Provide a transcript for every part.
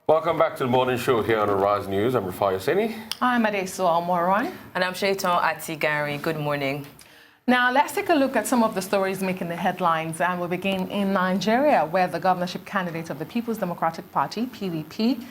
Welcome back to the morning show here on Arise News. I'm Rufai Hosseini. I'm Adeso Almoran. And I'm Shaitan Atigari. Good morning. Now, let's take a look at some of the stories making the headlines. And we'll begin in Nigeria, where the governorship candidate of the People's Democratic Party, PDP,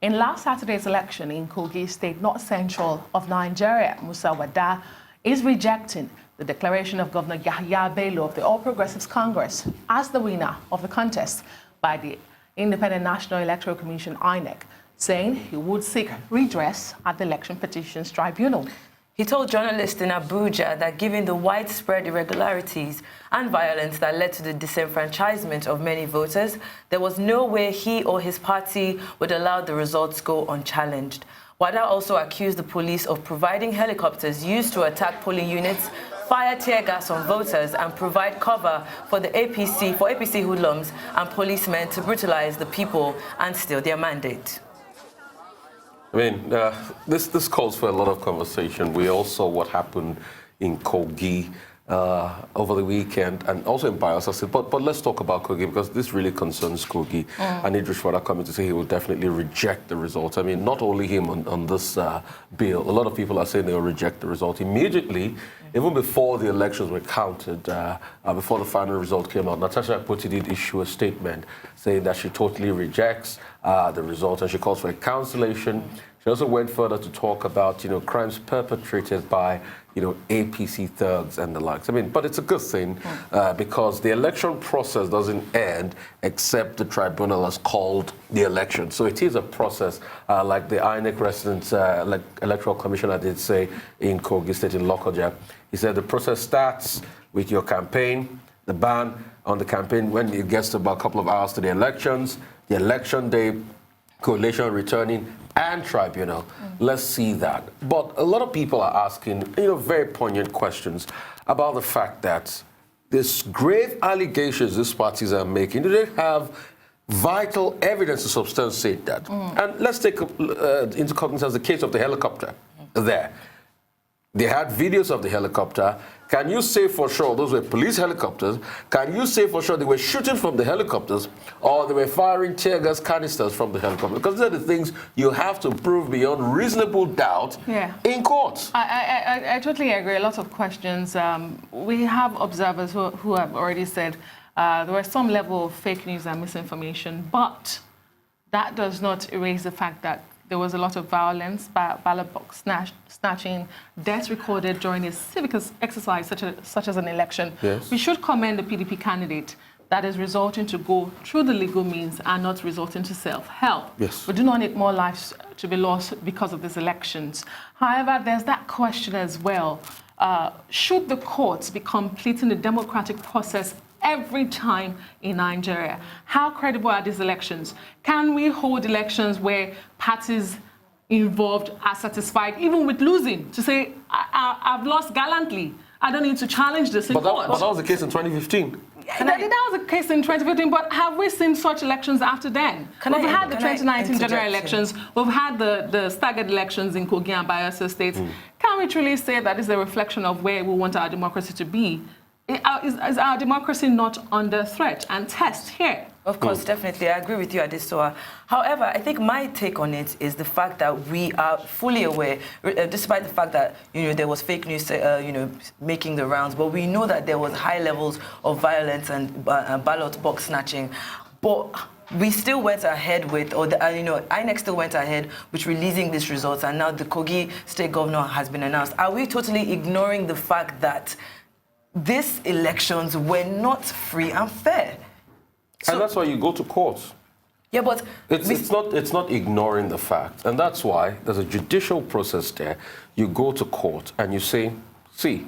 in last Saturday's election in Kogi State, north central of Nigeria, Musa Wada, is rejecting the declaration of Governor Yahya Bello of the All Progressives Congress as the winner of the contest by the Independent National Electoral Commission, INEC, saying he would seek redress at the Election Petitions Tribunal. He told journalists in Abuja that given the widespread irregularities and violence that led to the disenfranchisement of many voters, there was no way he or his party would allow the results go unchallenged. Wada also accused the police of providing helicopters used to attack polling units, fire tear gas on voters, and provide cover for the APC hoodlums and policemen to brutalize the people and steal their mandate. I mean, this calls for a lot of conversation. We all saw what happened in Kogi over the weekend and also in Bayelsa. But let's talk about Kogi because this really concerns Kogi. And Idris Wada coming to say he will definitely reject the result. I mean, not only him on this bill. A lot of people are saying they will reject the result immediately. Even before the elections were counted, before the final result came out, Natasha Akpoti did issue a statement saying that she totally rejects the result and she calls for a cancellation. She also went further to talk about, crimes perpetrated by, APC thugs and the likes. I mean, but it's a good thing because the election process doesn't end except the tribunal has called the election. So it is a process like the INEC residents, like Electoral Commissioner did say in Kogi State in Lokoja. He said the process starts with your campaign, the ban on the campaign when it gets to about a couple of hours to the elections, the election day, coalition returning, and tribunal. Let's see that. But a lot of people are asking, very poignant questions about the fact that this grave allegations these parties are making, do they have vital evidence to substantiate that? And let's take into cognizance the case of the helicopter there. They had videos of the helicopter. Can you say for sure those were police helicopters? Can you say for sure they were shooting from the helicopters or they were firing tear gas canisters from the helicopter? Because these are the things you have to prove beyond reasonable doubt in court. I totally agree. A lot of questions. We have observers who have already said there was some level of fake news and misinformation, but that does not erase the fact that there was a lot of violence, ballot box snatching, deaths recorded during a civic exercise such as an election. Yes. We should commend the PDP candidate that is resorting to go through the legal means and not resorting to self-help. Yes. We do not need more lives to be lost because of these elections. However, there's that question as well. Should the courts be completing the democratic process every time in Nigeria? How credible are these elections? Can we hold elections where parties involved are satisfied, even with losing, to say, I've lost gallantly, I don't need to challenge this in court? But that was the case in 2015. That was the case in 2015, but have we seen such elections after then? We've had the 2019 general elections, we've had the staggered elections in Kogi and Bayelsa states. Can we truly say that is a reflection of where we want our democracy to be? Is our democracy not under threat and test here? Of course, definitely. I agree with you, Adesoa. However, I think my take on it is the fact that we are fully aware, despite the fact that there was fake news, making the rounds, but we know that there was high levels of violence and ballot box snatching. But we still went ahead with, or INEC still went ahead with releasing these results, and now the Kogi State Governor has been announced. Are we totally ignoring the fact that these elections were not free and fair? And that's why you go to court. Yeah, but it's not ignoring the fact. And that's why there's a judicial process there. You go to court and you say, see,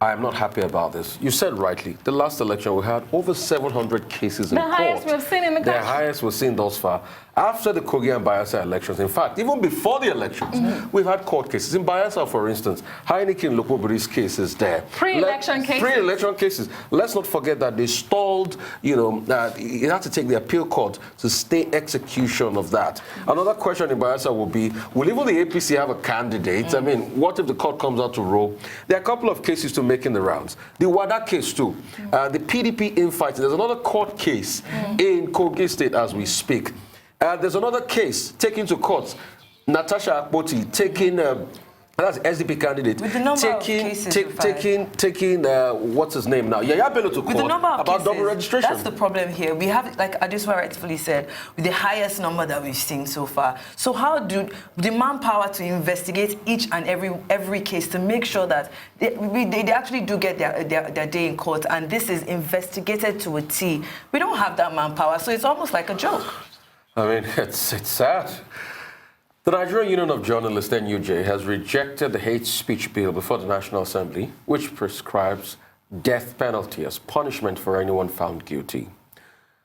I am not happy about this. You said rightly, the last election we had over 700 cases in court. The highest we've seen in the country. The highest we've seen thus far. After the Kogi and Bayelsa elections, in fact, even before the elections, we've had court cases. In Bayelsa, for instance, Heineken Lukoburi's cases there. Pre-election cases. Pre-election cases. Let's not forget that they stalled, you had to take the appeal court to stay execution of that. Another question in Bayelsa will be, will even the APC have a candidate? I mean, what if the court comes out to rule? There are a couple of cases to make in the rounds. The Wada case too. The PDP infighting. There's another court case in Kogi State as we speak. There's another case taken to court. Natasha Akpoti taking, that's SDP candidate, with the number of cases taking what's his name now? Yaya Bello to court about cases, double registration. That's the problem here. We have, like Adeswa rightfully said, with the highest number that we've seen so far. So how do the manpower to investigate each and every case to make sure that they actually do get their day in court and this is investigated to a T? We don't have that manpower, so it's almost like a joke. I mean, it's sad. The Nigerian Union of Journalists, NUJ, has rejected the hate speech bill before the National Assembly, which prescribes death penalty as punishment for anyone found guilty.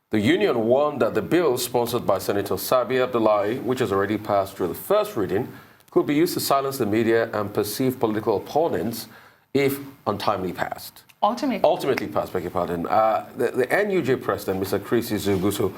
The union warned that the bill, sponsored by Senator Sabi Abdullahi, which has already passed through the first reading, could be used to silence the media and perceived political opponents if untimely passed. Ultimately passed, beg your pardon. The NUJ president, Mr. Chris Izuguto,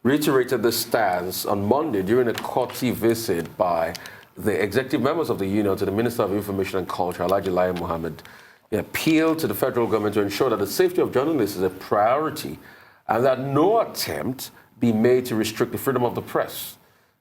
reiterated the stance on Monday during a courtesy visit by the executive members of the union to the Minister of Information and Culture, Alhaji Lai Mohammed. He appealed to the federal government to ensure that the safety of journalists is a priority and that no attempt be made to restrict the freedom of the press.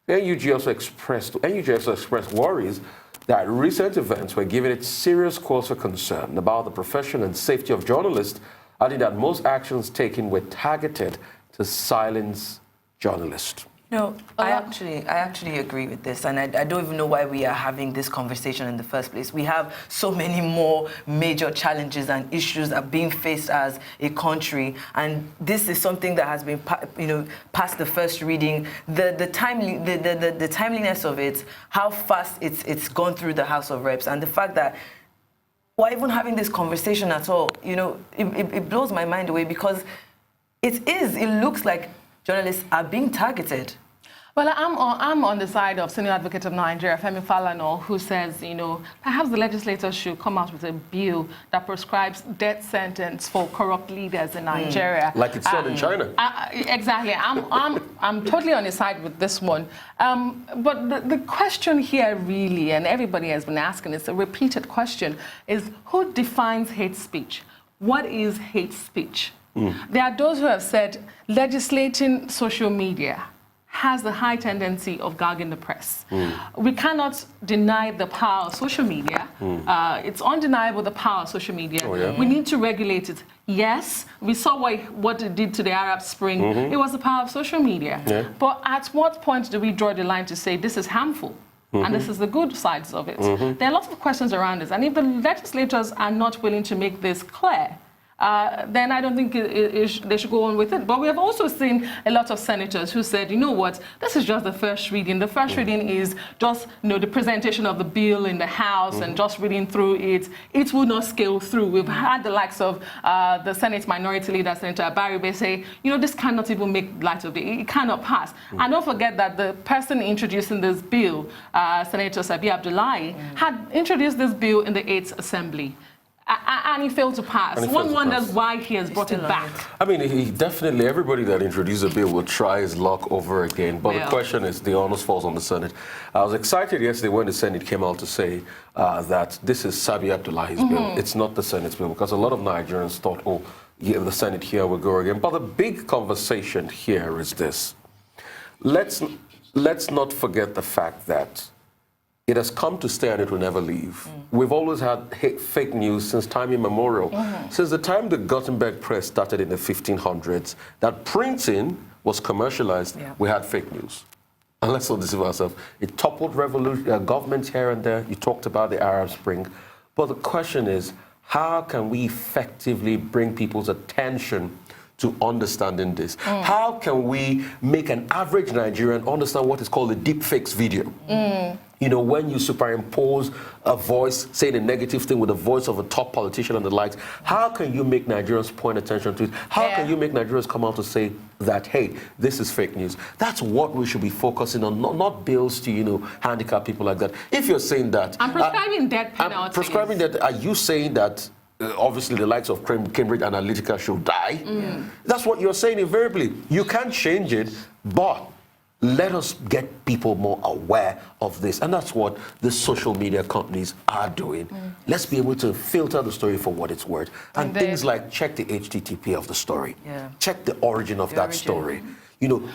The NUJ also expressed worries that recent events were giving it serious cause for concern about the profession and safety of journalists, adding that most actions taken were targeted to silence journalists. No, I actually agree with this, and I don't even know why we are having this conversation in the first place. We have so many more major challenges and issues that are being faced as a country, and this is something that has been, past the first reading. The timeliness of it, how fast it's gone through the House of Reps, and the fact that we're even having this conversation at all, it blows my mind away because it looks like journalists are being targeted. Well, I'm on the side of Senior Advocate of Nigeria, Femi Falana, who says, perhaps the legislators should come out with a bill that prescribes death sentence for corrupt leaders in Nigeria. Like it's done in China. Exactly. I'm totally on his side with this one. But the question here really, and everybody has been asking, it's a repeated question, is who defines hate speech? What is hate speech? There are those who have said legislating social media has the high tendency of gagging the press. We cannot deny the power of social media. It's undeniable the power of social media. Oh, yeah. We need to regulate it. Yes, we saw what it did to the Arab Spring. It was the power of social media. Yeah. But at what point do we draw the line to say this is harmful? And this is the good sides of it. There are lots of questions around this. And if the legislators are not willing to make this clear, then I don't think they should go on with it. But we have also seen a lot of senators who said, you know what, this is just the first reading. The first reading is just the presentation of the bill in the House and just reading through it. It will not scale through. We've had the likes of the Senate Minority Leader, Senator Abaribe, say, this cannot even make light of it. It cannot pass. And don't forget that the person introducing this bill, Senator Sabi Abdullahi, had introduced this bill in the 8th Assembly. And he failed to pass. One wonders why he has brought it back. I mean, everybody that introduced a bill will try his luck over again. But the question is, the onus falls on the Senate. I was excited yesterday when the Senate came out to say that this is Sabi Abdullahi's bill. It's not the Senate's bill, because a lot of Nigerians thought, oh, yeah, the Senate here will go again. But the big conversation here is this. Let's not forget the fact that it has come to stay and it will never leave. We've always had fake news since time immemorial. Since the time the Gutenberg press started in the 1500s, that printing was commercialized, we had fake news. And let's not deceive ourselves. It toppled governments here and there. You talked about the Arab Spring. But the question is, how can we effectively bring people's attention to understanding this? How can we make an average Nigerian understand what is called a deep fakes video? When you superimpose a voice saying a negative thing with the voice of a top politician and the likes, how can you make Nigerians point attention to it? How can you make Nigerians come out to say that, hey, this is fake news? That's what we should be focusing on, not bills to, handicap people like that. If you're saying that... I'm prescribing death penalties. Prescribing that, are you saying that obviously the likes of Cambridge Analytica should die? That's what you're saying invariably. You can't change it, but let us get people more aware of this. And that's what the social media companies are doing. Let's be able to filter the story for what it's worth. And things like check the HTTP of the story. Check the origin of that story.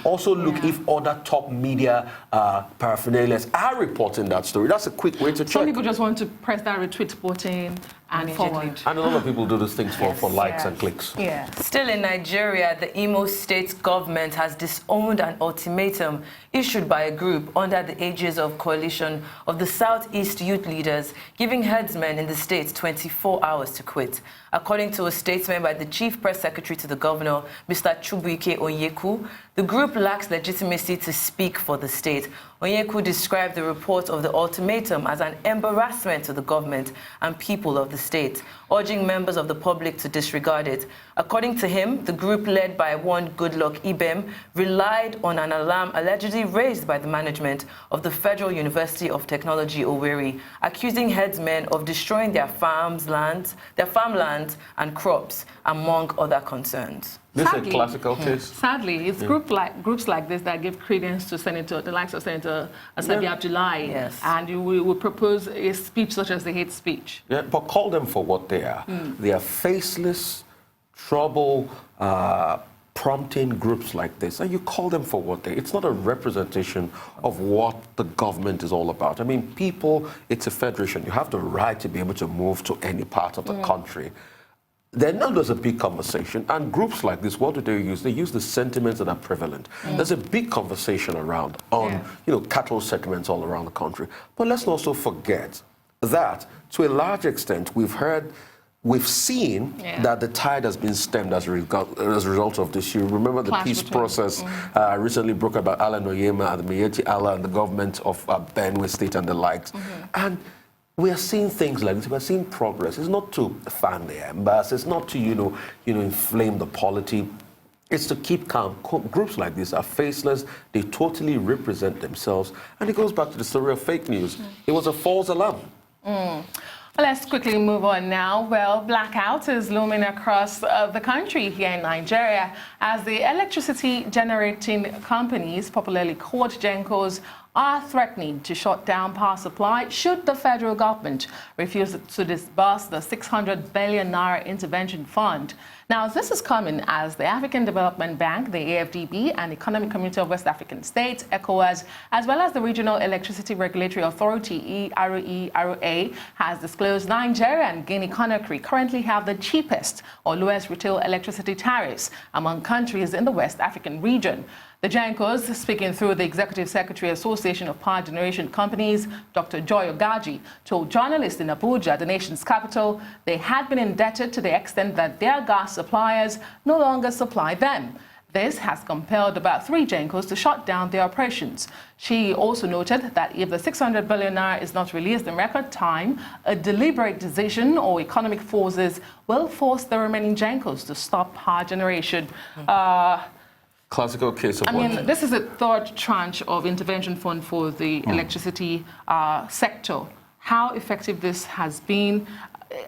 Also look if other top media paraphernalias are reporting that story. That's a quick way to check. Some people just want to press that retweet button and forward. And a lot of people do these things for likes and clicks. Yeah. Still in Nigeria, the Imo State government has disowned an ultimatum issued by a group under the aegis of coalition of the Southeast youth leaders, giving headsmen in the state 24 hours to quit. According to a statement by the chief press secretary to the governor, Mr. Chubuike Onyeku, the group lacks legitimacy to speak for the state. Onyeku described the report of the ultimatum as an embarrassment to the government and people of the state, urging members of the public to disregard it. According to him, the group led by one Goodluck Ibem relied on an alarm allegedly raised by the management of the Federal University of Technology, Owerri, accusing headsmen of destroying their farmlands and crops, among other concerns. This is a classical case. Sadly, it's groups like this that give credence to the likes of Senator Asabi Abdullahi, and you will propose a speech such as the hate speech. Yeah, but call them for what they are. They are faceless, trouble, prompting groups like this, and you call them for what they are. It's not a representation of what the government is all about. I mean, people, it's a federation. You have the right to be able to move to any part of the country. Then now there's a big conversation, and groups like this, what do they use? They use the sentiments that are prevalent. There's a big conversation around on, cattle settlements all around the country. But let's also forget that, to a large extent, we've seen that the tide has been stemmed as a result of this. You remember the peace process recently broke about Alan Oyema and the Miyetti Allah and the government of Benue State and the likes. And we are seeing things like this. We are seeing progress. It's not to fan the embers. It's not to, inflame the polity. It's to keep calm. Groups like this are faceless. They totally represent themselves. And it goes back to the story of fake news. It was a false alarm. Let's quickly move on now. Well, blackout is looming across the country here in Nigeria as the electricity generating companies, popularly called GENCOs, are threatening to shut down power supply should the federal government refuse to disburse the 600 billion naira intervention fund. Now, this is coming as the African Development Bank, the AFDB, and Economic Community of West African States, ECOWAS, as well as the Regional Electricity Regulatory Authority, ERA, has disclosed Nigeria and Guinea-Conakry currently have the cheapest or lowest retail electricity tariffs among countries in the West African region. The GENCOs, speaking through the Executive Secretary Association of Power Generation Companies, Dr. Joy Ogaji, told journalists in Abuja, the nation's capital, they had been indebted to the extent that their gas suppliers no longer supply them. This has compelled about 3 GENCOs to shut down their operations. She also noted that if the 600 billion naira is not released in record time, a deliberate decision or economic forces will force the remaining GENCOs to stop power generation. Classical case of this is the 3rd tranche of intervention fund for the electricity sector. How effective this has been.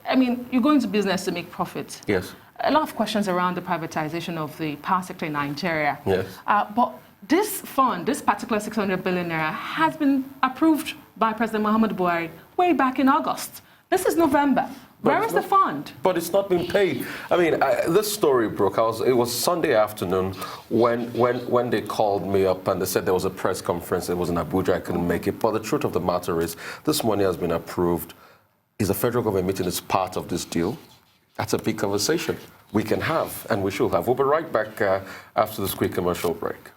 I mean, you go into business to make profit. Yes. A lot of questions around the privatization of the power sector in Nigeria. Yes. But this fund, this particular 600 billion naira, has been approved by President Muhammadu Buhari way back in August. This is November. Where is the fund? But it's not been paid. I mean, this story broke. It was Sunday afternoon when they called me up and they said there was a press conference. It was in Abuja. I couldn't make it. But the truth of the matter is, this money has been approved. Is the federal government meeting as part of this deal? That's a big conversation we can have and we should have. We'll be right back after this quick commercial break.